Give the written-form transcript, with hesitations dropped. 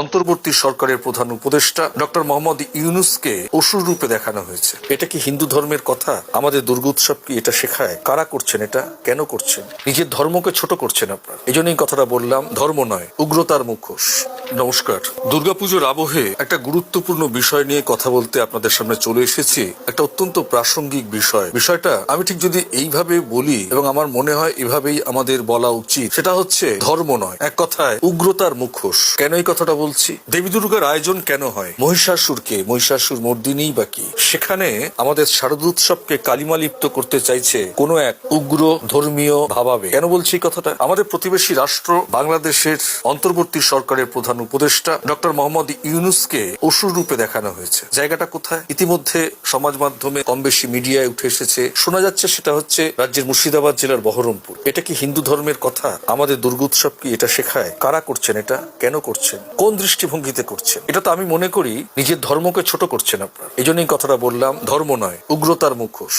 অন্তর্বর্তী সরকারের প্রধান উপদেষ্টা ডক্টর মোহাম্মদ ইউনূসকে অসুর রূপে দেখানো হয়েছে। এটা কি হিন্দু ধর্মের কথা? আমাদের দুর্গোৎসব কি এটা শেখায়? কারা করছেন এটা? কেন করছেন? নিজের ধর্মকে ছোট করছেন আপনারা। এই জন্যই কথাটা বললাম, ধর্ম নয়, উগ্রতার মুখোশ। নমস্কার। দুর্গাপুজোর আবহে একটা গুরুত্বপূর্ণ বিষয় নিয়ে কথা বলতে আপনাদের সামনে চলে এসেছি। একটা অত্যন্ত প্রাসঙ্গিক বিষয়টা আমি ঠিক যদি এইভাবে বলি এবং আমার মনে হয় এভাবেই আমাদের বলা উচিত, সেটা হচ্ছে ধর্ম নয়, এক কথায় উগ্রতার মুখোশ। কেন এই কথাটা বলছি? দেবী দুর্গার আয়োজন কেন হয়? মহিষাসুর মর্দিনী বা কি? সেখানে আমাদের শারদোৎসবকে কালিমালিপ্ত করতে চাইছে কোন এক উগ্র ধর্মীয় ভাবাবে। কেন বলছি এই কথাটা? আমাদের প্রতিবেশী রাষ্ট্র বাংলাদেশের অন্তর্বর্তী সরকারের প্রধান উপদেষ্টা ডক্টর মোহাম্মদ ইউনূসকে অসুর রূপে দেখানো হয়েছে। জায়গাটা কোথায়? ইতিমধ্যে সমাজ মাধ্যমে কম বেশি মিডিয়ায় উঠে এসেছে, শোনা যাচ্ছে সেটা হচ্ছে রাজ্যের মুর্শিদাবাদ জেলার বহরমপুর। এটা কি হিন্দু ধর্মের কথা? আমাদের দুর্গোৎসব কি এটা শেখায়? কারা করছেন এটা? কেন করছেন? কোন দৃষ্টিভঙ্গিতে করছেন? এটা তো আমি মনে করি নিজের ধর্মকে ছোট করছেন আপনারা। এই জন্যই কথাটা বললাম, ধর্ম নয়, উগ্রতার মুখোশ।